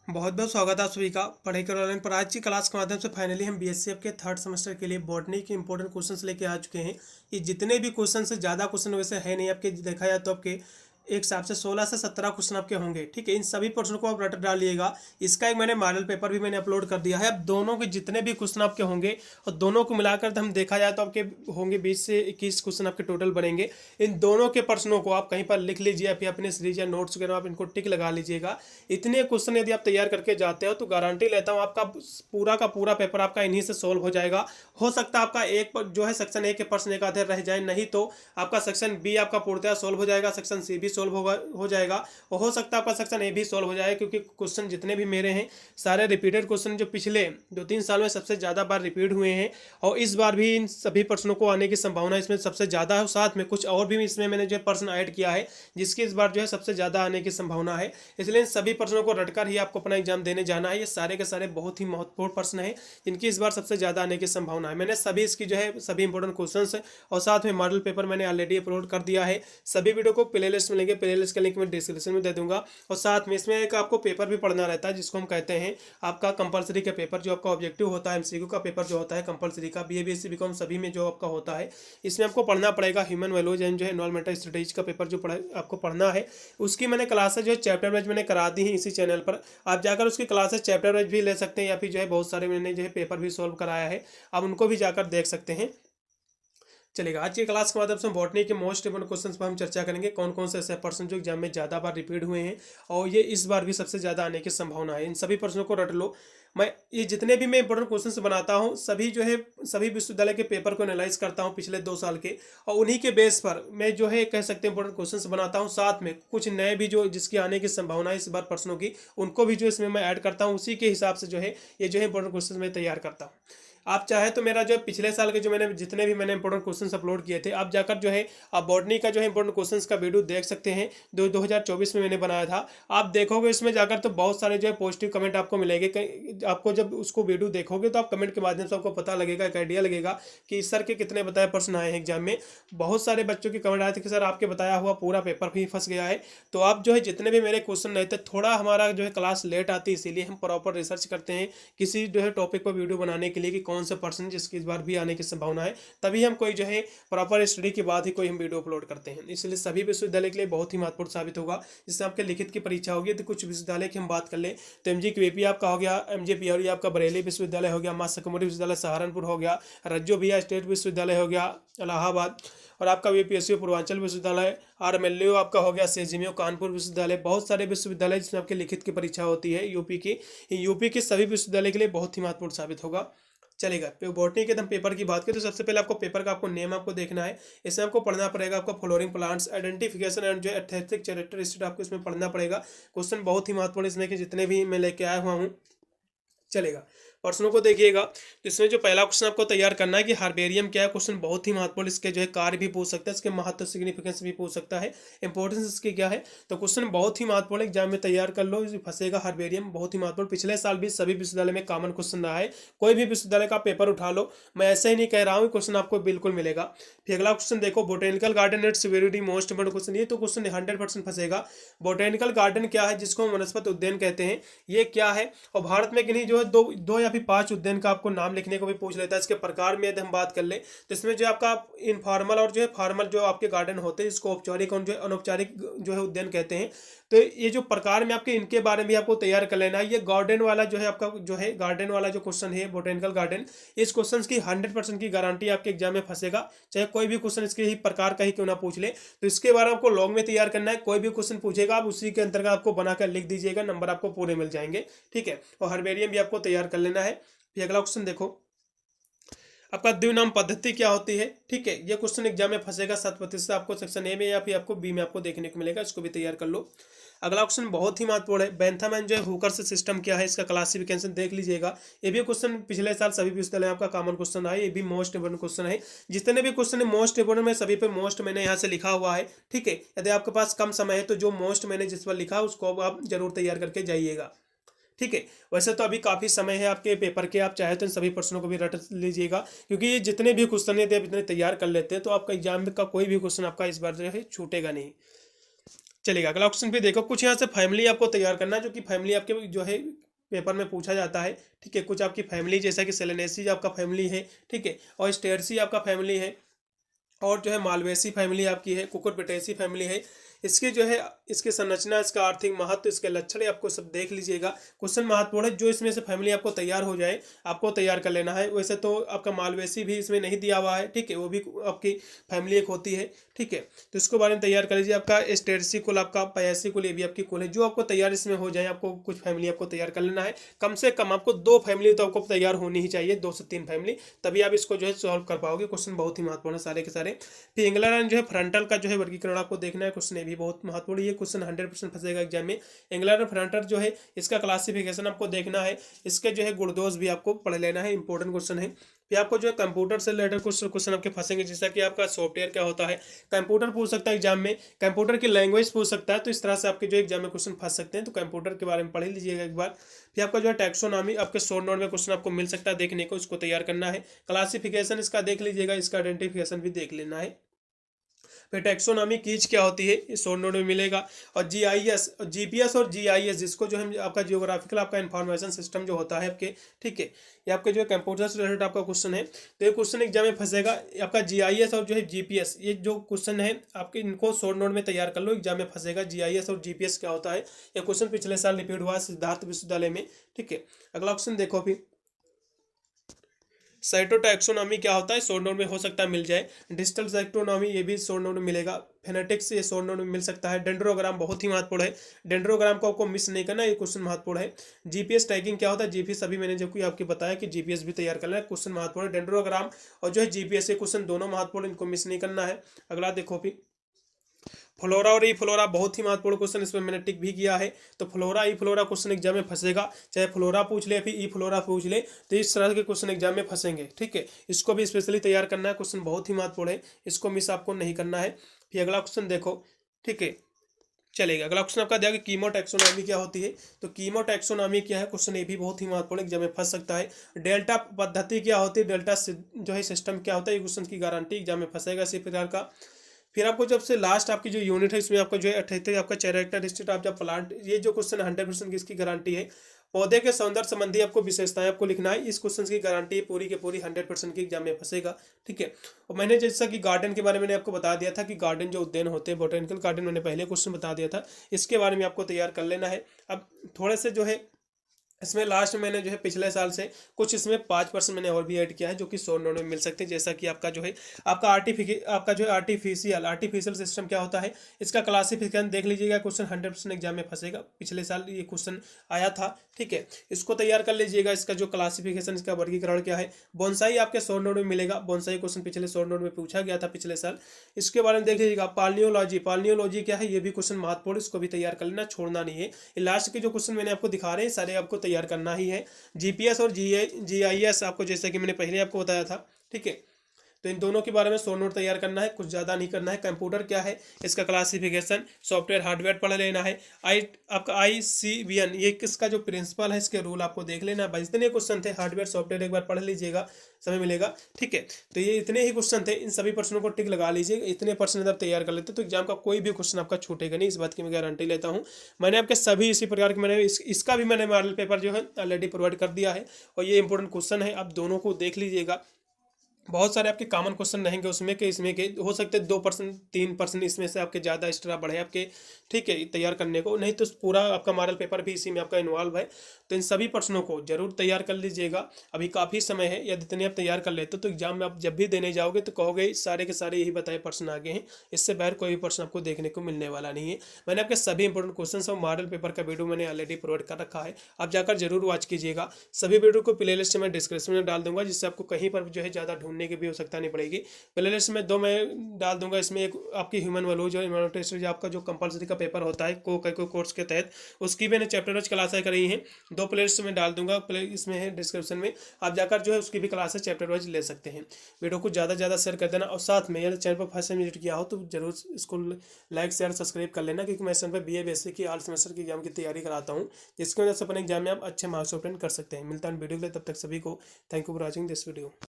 बहुत बहुत स्वागत है आप सभी का पढ़ाई करो ऑनलाइन पर। आज की क्लास के माध्यम से फाइनली हम बीएससीएफ के थर्ड सेमेस्टर के लिए बॉटनी के इंपॉर्टेंट क्वेश्चंस लेके आ चुके हैं। ये जितने भी क्वेश्चन से ज़्यादा क्वेश्चन वैसे है नहीं, आपके देखा जाए तो आपके एक हिसाब से 16 से 17 क्वेश्चन आपके होंगे। ठीक है, इन सभी प्रश्नों को आप रट डालिएगा। इसका एक मैंने मॉडल पेपर भी मैंने अपलोड कर दिया है। अब दोनों के जितने भी क्वेश्चन आपके होंगे और दोनों को मिलाकर हम देखा जाए तो आपके होंगे 20 से 21 क्वेश्चन आपके टोटल बनेंगे। इन दोनों के प्रश्नों को आप कहीं पर लिख लीजिए या फिर अपने सीरीज या नोट्स वगैरह आप इनको टिक लगा लीजिएगा। इतने क्वेश्चन यदि आप तैयार करके जाते हो तो गारंटी लेता हूँ आपका पूरा का पूरा पेपर आपका इन्हीं से सॉल्व हो जाएगा। हो सकता है आपका एक जो है सेक्शन ए के प्रश्न एक आधे रह जाए, नहीं तो आपका सेक्शन बी आपका पूर्णतः सॉल्व हो जाएगा, सेक्शन सी भी सॉल्व हो जाएगा और हो सकता है आपका सेक्शन ए भी सॉल्व हो जाए, क्योंकि क्वेश्चन जितने भी मेरे हैं सारे रिपीटेड क्वेश्चन जो पिछले 2-3 साल में सबसे ज़्यादा बार रिपीट हुए हैं और इस बार भी इन सभी प्रश्नों को आने की संभावना इसमें सबसे ज़्यादा है। साथ में कुछ और भी इसमें मैंने जो प्रश्न ऐड किया है जिसकी इस बार जो है सबसे ज़्यादा आने की संभावना है। इसलिए इन सभी प्रश्नों को रटकर ही आपको अपना एग्जाम देने जाना है। ये सारे के सारे बहुत ही महत्वपूर्ण प्रश्न हैं जिनकी इस बार सबसे ज़्यादा आने की संभावना है। मैंने सभी इसकी जो है सभी इंपॉर्टेंट क्वेश्चंस और साथ में मॉडल पेपर मैंने ऑलरेडी अपलोड कर दिया है। सभी वीडियो को प्ले लिस्ट में लेंगे, प्ले लिस्ट का लिंक मैं डिस्क्रिप्शन में दे दूंगा। और साथ में इसमें एक आपको पेपर भी पढ़ना रहता है जिसको हम कहते हैं आपका कंपलसरी का पेपर, जो आपका ऑब्जेक्टिव होता है एमसीक्यू का पेपर जो होता है कंपलसरी का बीए बीएससी बीकॉम सभी में जो आपका होता है। इसमें आपको पढ़ना पड़ेगा ह्यूमन वैल्यूज एंड जो है एनवायरमेंटल स्ट्रेटेजी का पेपर जो आपको पढ़ना है। उसकी मैंने क्लासेस जो है चैप्टर वाइज मैंने करा दी है इसी चैनल पर। आप जाकर उसकी क्लासेस चैप्टर वाइज भी ले सकते हैं या फिर जो है बहुत सारे मैंने जो है पेपर भी सॉल्व कराया है, आप उनको भी जाकर देख सकते हैं। चलेगा, आज की क्लास के माध्यम से बॉटनी के मोस्ट इंपोर्टेंट क्वेश्चंस पर हम चर्चा करेंगे। कौन कौन से ऐसे प्रश्न जो एग्जाम में ज़्यादा बार रिपीट हुए हैं और ये इस बार भी सबसे ज़्यादा आने की संभावना है। इन सभी प्रश्नों को रट लो। मैं ये जितने भी मैं इंपॉर्टेंट क्वेश्चंस बनाता हूँ सभी जो है सभी विश्वविद्यालय के पेपर को एनालाइज करता हूँ पिछले 2 साल के, और उन्हीं के बेस पर मैं जो है कह सकते हैं इंपॉर्टेंट क्वेश्चंस बनाता हूँ। साथ में कुछ नए भी जो जिसकी आने की संभावना है इस बार प्रश्नों की, उनको भी जो इसमें मैं ऐड करता हूँ। उसी के हिसाब से जो है ये जो है इंपॉर्टेंट क्वेश्चन मैं तैयार करता हूँ। आप चाहे तो मेरा जो है पिछले साल के जो मैंने जितने भी मैंने इंपॉर्टेंट क्वेश्चंस अपलोड किए थे, आप जाकर जो है आप बॉटनी का जो है इंपॉर्टेंट क्वेश्चंस का वीडियो देख सकते हैं। 2024 में मैंने बनाया था। आप देखोगे इसमें जाकर तो बहुत सारे जो है पॉजिटिव कमेंट आपको मिलेंगे। आपको जब उसको वीडियो देखोगे तो आप कमेंट के माध्यम से आपको पता लगेगा, एक आइडिया लगेगा कि सर के कितने बताए प्रश्न आए हैं एग्जाम में। बहुत सारे बच्चों की कमेंट आए थे कि सर आपके बताया हुआ पूरा पेपर भी फंस गया है। तो आप जो है जितने भी मेरे क्वेश्चन नहीं थे, थोड़ा हमारा जो है क्लास लेट आती है, इसीलिए हम प्रॉपर रिसर्च करते हैं किसी जो है टॉपिक पर वीडियो बनाने के लिए कि कौन से पर्सन जिसकी इस बार भी आने की संभावना है, तभी हम कोई जो है प्रॉपर स्टडी के बाद ही कोई हम वीडियो अपलोड करते हैं। इसलिए सभी विश्वविद्यालय के लिए बहुत ही महत्वपूर्ण साबित होगा। जिससे आपके लिखित की परीक्षा होगी तो कुछ विश्वविद्यालय की हम बात कर ले तो एमजीक्यूएपी आपका हो गया, एमजेपीआरई आपका बरेली विश्वविद्यालय हो गया, मां शाकंभरी विश्वविद्यालय सहारनपुर हो गया, रज्जो भैया स्टेट विश्वविद्यालय हो गया इलाहाबाद, और आपका वीपीएससी पूर्वांचल विश्वविद्यालय, आरएमएलयू आपका हो गया सेजिमियो कानपुर विश्वविद्यालय। बहुत सारे विश्वविद्यालय जिसमें आपकी लिखित की परीक्षा होती है यूपी के सभी विश्वविद्यालय के लिए बहुत ही महत्वपूर्ण साबित होगा। चलेगा, बॉटनी के एकदम पेपर की बात करें तो सबसे पहले आपको पेपर का आपको नेम आपको देखना है। इसमें आपको पढ़ना पड़ेगा आपको फ्लोरिंग प्लांट्स आइडेंटिफिकेशन एंड जो एस्थेटिक कैरेक्टरिस्टिक आपको इसमें पढ़ना पड़ेगा। क्वेश्चन बहुत ही महत्वपूर्ण इसमें कि जितने भी मैं लेके आया हुआ हूँ। चलेगा, प्रश्नों को देखिएगा। तो इसमें जो पहला क्वेश्चन आपको तैयार करना है कि हार्बेरियम क्या है। क्वेश्चन बहुत ही महत्वपूर्ण, इसके जो है कार्य भी पूछ सकता है, इसके महत्व सिग्निफिकेंस भी पूछ सकता है, इंपॉर्टेंस इसकी क्या है। तो क्वेश्चन बहुत ही महत्वपूर्ण, एग्जाम में तैयार कर लो, फंसेगा हार्बेरियम बहुत ही महत्वपूर्ण। पिछले साल भी सभी विश्वविद्यालय में कॉमन क्वेश्चन रहा है। कोई भी विश्वविद्यालय का पेपर उठा लो, मैं ऐसे ही नहीं कह रहा हूँ, क्वेश्चन आपको बिल्कुल मिलेगा। फिर अगला क्वेश्चन देखो, botanical garden it's very most important question. ये तो क्वेश्चन 100% फंसेगा। बोटेनिकल गार्डन क्या है, जिसको वनस्पति उद्यान कहते हैं, ये क्या है। और भारत में किन्हीं जो है दो या फिर 5 उद्यान का आपको नाम लिखने को भी पूछ लेता है। इसके प्रकार में यदि हम बात कर ले तो इसमें जो आपका इनफॉर्मल और जो है फॉर्मल जो आपके गार्डन होते हैं, इसको औपचारिक और जो है अनौपचारिक जो है उद्यान कहते हैं। तो ये जो प्रकार में आपके इनके बारे में आपको तैयार कर लेना है। ये गार्डन वाला जो है आपका जो है गार्डन वाला जो क्वेश्चन है बोटेनिकल गार्डन, इस क्वेश्चन की 100% की गारंटी आपके एग्जाम में फंसेगा। चाहे कोई भी क्वेश्चन इसके ही प्रकार का ही क्यों ना पूछ ले, तो इसके बारे में आपको लॉन्ग में तैयार करना है। कोई भी क्वेश्चन पूछेगा आप उसी के अंतर्गत आपको बनाकर लिख दीजिएगा, नंबर आपको पूरे मिल जाएंगे। ठीक है, और हार्बेरियम भी आपको तैयार कर लेना है। फिर अगला क्वेश्चन देखो, आपका द्विनाम पद्धति क्या होती है। ठीक है, ये क्वेश्चन एग्जाम में फंसेगा 7% आपको सेक्शन ए में या फिर आपको बी में आपको देखने को मिलेगा, इसको भी तैयार कर लो। अगला क्वेश्चन बहुत ही महत्वपूर्ण है, बेंथम एंड जो है हुकर से सिस्टम क्या है, इसका क्लासिफिकेशन देख लीजिएगा। ये भी क्वेश्चन पिछले साल सभी विश्वविद्यालय आपका कॉमन क्वेश्चन है, ये भी मोस्ट इंपोर्टेंट क्वेश्चन है। जितने भी क्वेश्चन है मोस्ट इंपोर्टेंट में सभी पे मोस्ट मैंने यहाँ से लिखा हुआ है। ठीक है, यदि आपके पास कम समय है तो जो मोस्ट मैंने जिस पर लिखा उसको आप जरूर तैयार करके जाइएगा। ठीक है, वैसे तो अभी काफ़ी समय है आपके पेपर के, आप चाहे तो इन सभी प्रश्नों को भी रट लीजिएगा, क्योंकि ये जितने भी क्वेश्चन है आप इतने तैयार कर लेते हैं तो आपका एग्जाम का कोई भी क्वेश्चन आपका इस बार जो है छूटेगा नहीं। चलेगा। अगला ऑप्शन भी देखो, कुछ यहाँ से फैमिली आपको तैयार करना है, जो कि फैमिली आपके जो है पेपर में पूछा जाता है। ठीक है, कुछ आपकी फैमिली जैसा कि सेलेनेसी आपका फैमिली है, ठीक है, और स्टेरसी आपका फैमिली है, और जो है मालवेसी फैमिली आपकी है, कुकुरबिटेसी फैमिली है। इसके जो है इसकी संरचना, इसका आर्थिक महत्व, इसके लक्षण आपको सब देख लीजिएगा। क्वेश्चन महत्वपूर्ण है, जो इसमें से फैमिली आपको तैयार हो जाए आपको तैयार कर लेना है। वैसे तो आपका मालवेसी भी इसमें नहीं दिया हुआ है, ठीक है, वो भी आपकी फैमिली एक होती है, ठीक है, तो इसको बारे में तैयार कर लीजिए। आपका स्टेरसी कुल, आपका पयासी कुल, ये भी आपकी कुल है। जो आपको तैयार इसमें हो जाए, आपको कुछ फैमिली आपको तैयार कर लेना है। कम से कम आपको 2 फैमिली तो आपको तैयार होनी ही चाहिए, 2 से 3 फैमिली, तभी आप इसको जो है सॉल्व कर पाओगे। क्वेश्चन बहुत ही महत्वपूर्ण है सारे के सारे। फिर एंगुलर एंड जो है फ्रंटल का जो है वर्गीकरण आपको देखना है, क्वेश्चन ये भी बहुत महत्वपूर्ण है। ये क्वेश्चन 100% फंसेगा एग्जाम में। एंगुलर एंड फ्रंटल जो है इसका क्लासिफिकेशन आपको देखना है, इसके जो है गुणदोष भी आपको पढ़ लेना है, इंपॉर्टेंट क्वेश्चन है। फिर आपको जो है कंप्यूटर से रिलेटेड कुछ क्वेश्चन आपके फंसेंगे, जैसा कि आपका सॉफ्टवेयर क्या होता है, कंप्यूटर पूछ सकता है एग्जाम में, कंप्यूटर की लैंग्वेज पूछ सकता है, तो इस तरह से आपके जो एग्जाम में क्वेश्चन फंस सकते हैं। तो कंप्यूटर के बारे में पढ़ लीजिएगा एक बार। फिर आपका जो है टैक्सोनॉमी आपके शॉर्ट नोट में क्वेश्चन आपको मिल सकता है देखने को, इसको तैयार करना है। क्लासिफिकेशन इसका देख लीजिएगा, इसका आइडेंटिफिकेशन भी देख लेना है। फिर टैक्सोनॉमी कीज क्या होती है, ये शॉर्ट नोट में मिलेगा। और जीआईएस, जीपीएस और जीआईएस, जिसको जो है आपका जियोग्राफिकल आपका इन्फॉर्मेशन सिस्टम जो होता है आपके, ठीक है, ये आपके जो है कंप्यूटर से रिलेटेड आपका क्वेश्चन है। तो ये क्वेश्चन एग्जाम में फंसेगा। आपका जीआईएस और जो है जीपीएस, ये जो क्वेश्चन है आपके, इनको शॉर्ट नोट में तैयार कर लो, एग्जाम में फंसेगा। जीआईएस और जीपीएस क्या होता है, ये क्वेश्चन पिछले साल रिपीट हुआ सिद्धार्थ विश्वविद्यालय में, ठीक है। अगला क्वेश्चन देखो फिर, साइटोटैक्सोनॉमी क्या होता है, शॉर्ट नोट में हो सकता है मिल जाए। डिजिटल साइटोनॉमी, ये भी शॉर्ट नोट में मिलेगा। फेनेटिक्स, ये शॉर्ट नोट में मिल सकता है। डेंड्रोग्राम बहुत ही महत्वपूर्ण है, डेंड्रोग्राम को आपको मिस नहीं करना, ये क्वेश्चन महत्वपूर्ण है। जीपीएस टैगिंग क्या होता है, जीपीएस अभी मैंने जो कि आपको बताया कि जीपीएस भी तैयार करना है, क्वेश्चन महत्वपूर्ण है। डेंड्रोग्राम और जो है जीपीएस, ये क्वेश्चन दोनों महत्वपूर्ण, इनको मिस नहीं करना है। अगला देखो फिर, फ्लोरा और ई फ्लोरा बहुत ही महत्वपूर्ण क्वेश्चन, इसमें मैंने टिक भी किया है। तो फ्लोरा ई फ्लोरा क्वेश्चन एग्जाम में फंसेगा, चाहे फ्लोरा पूछ ले फिर ई फ्लोरा पूछ ले, तो इस तरह के क्वेश्चन एग्जाम में फंसेंगे, ठीक है। इसको भी स्पेशली तैयार करना है, क्वेश्चन बहुत ही महत्वपूर्ण है, इसको मिस आपको नहीं करना है। फिर अगला क्वेश्चन देखो, ठीक है, चलेगा। अगला क्वेश्चन आपका दिया कि कीमोटैक्सोनॉमी क्या होती है, तो कीमोटैक्सोनॉमी क्या है, क्वेश्चन ये भी बहुत ही महत्वपूर्ण एग्जाम में फंस सकता है। डेल्टा पद्धति क्या होती है, डेल्टा जो है सिस्टम क्या होता है, ये क्वेश्चन की गारंटी एग्जाम में फंसेगा इसी प्रकार का। फिर आपको जब से लास्ट आपकी जो यूनिट है, इसमें आपका जो है 78 आपका कैरेक्टरिस्टिक ऑफ द प्लांट, ये जो क्वेश्चन 100% की इसकी गारंटी है। पौधे के सौंदर्य संबंधी आपको विशेषताएं आपको लिखना है, इस क्वेश्चन की गारंटी पूरी के पूरी 100% की एग्जाम में फंसेगा, ठीक है। और मैंने जैसा कि गार्डन के बारे में आपको बता दिया था कि गार्डन जो उद्यान होते हैं, बोटेनिकल गार्डन, मैंने पहले क्वेश्चन बता दिया था, इसके बारे में आपको तैयार कर लेना है। अब थोड़े से जो है इसमें लास्ट में मैंने जो है पिछले साल से कुछ इसमें 5% मैंने और भी ऐड किया है, जो कि शॉर्ट नोट में मिल सकते हैं। जैसा कि आपका जो है आपका आपका जो है आर्टिफिशियल सिस्टम क्या होता है, इसका क्लासिफिकेशन देख लीजिएगा। क्वेश्चन 100% एग्जाम में फंसेगा, पिछले साल ये क्वेश्चन आया था, ठीक है, इसको तैयार कर लीजिएगा। इसका जो क्लासिफिकेशन, इसका वर्गीकरण क्या है। बोनसाई आपके शॉर्ट नोट में मिलेगा, बोनसाई क्वेश्चन पिछले शॉर्ट नोट में पूछा गया था पिछले साल, इसके बारे में देख लीजिएगा। पालियोलॉजी क्या है, ये भी क्वेश्चन महत्वपूर्ण, इसको भी तैयार कर लेना, छोड़ना नहीं है। लास्ट के जो क्वेश्चन मैंने आपको दिखा रहे हैं सारे आपको तैयार करना ही है। जीपीएस और जीआईएस आपको, जैसे कि मैंने पहले आपको बताया था, ठीक है, तो इन दोनों के बारे में शॉर्ट नोट तैयार करना है, कुछ ज़्यादा नहीं करना है। कंप्यूटर क्या है, इसका क्लासिफिकेशन, सॉफ्टवेयर हार्डवेयर पढ़ लेना है। आपका ICVN, ये किसका जो प्रिंसिपल है, इसके रूल आपको देख लेना है। बस इतने क्वेश्चन थे, हार्डवेयर सॉफ्टवेयर एक बार पढ़ लीजिएगा, समय मिलेगा, ठीक है। तो ये इतने ही क्वेश्चन थे, इन सभी प्रश्नों को टिक लगा लीजिए। इतने प्रश्न आप तैयार कर लेते तो एग्जाम का कोई भी क्वेश्चन आपका छूटेगा नहीं, इस बात की मैं गारंटी लेता हूँ। मैंने आपके सभी इसी प्रकार के मैंने इसका भी मैंने मॉडल पेपर जो है ऑलरेडी प्रोवाइड कर दिया है, और ये इंपॉर्टेंट क्वेश्चन है, आप दोनों को देख लीजिएगा। बहुत सारे आपके कॉमन क्वेश्चन रहेंगे उसमें के, इसमें के हो सकते हैं 2% 3% इसमें से आपके ज़्यादा एक्स्ट्रा बढ़े आपके, ठीक है, तैयार करने को, नहीं तो पूरा आपका मॉडल पेपर भी इसी में आपका इन्वॉल्व है। तो इन सभी प्रश्नों को जरूर तैयार कर लीजिएगा, अभी काफ़ी समय है। यदि इतने आप तैयार कर लेते तो एग्जाम में आप जब भी देने जाओगे तो कहोगे सारे के सारे यही बताए प्रश्न आगे हैं, इससे बाहर कोई भी प्रश्न आपको देखने को मिलने वाला नहीं है। मैंने आपके सभी इंपॉर्टेंट क्वेश्चन और मॉडल पेपर का वीडियो मैंने ऑलरेडी प्रोवाइड कर रखा है, आप जाकर जरूर वॉच कीजिएगा। सभी वीडियो को प्ले लिस्ट में डिस्क्रिप्शन में डाल दूंगा, जिससे आपको कहीं पर जो है ज़्यादा ढूंढने की भी आवश्यकता नहीं पड़ेगी। प्ले लिस्ट में 2 मैं डाल दूंगा, इसमें एक आपकी ह्यूमन वैल्यूज और इन्वायरमेंटल जो आपका जो कंपलसरी का पेपर होता है को कोर्स के तहत, उसकी मैंने चैप्टर वाइज क्लासें करी हैं, 2 प्ले लिस्ट में डाल दूंगा, प्ले इसमें है डिस्क्रिप्शन में, आप जाकर जो है उसकी भी क्लासेस चैप्टर वाइज ले सकते हैं। वीडियो को ज़्यादा से ज़्यादा शेयर कर देना, और साथ में यदि चैनल पर फर्स्ट टाइम विजिट किया हो तो जरूर इसको लाइक शेयर सब्सक्राइब कर लेना, क्योंकि मैं इस चैनल पर BA BSc की ऑल सेमेस्टर की एग्जाम की तैयारी कराता हूँ, जिसकी वजह से अपने एग्जाम में आप अच्छे मार्क्स ऑब्टेन कर सकते हैं। मिलता है वीडियो के लिए, तब तक सभी को thank you for watching this video.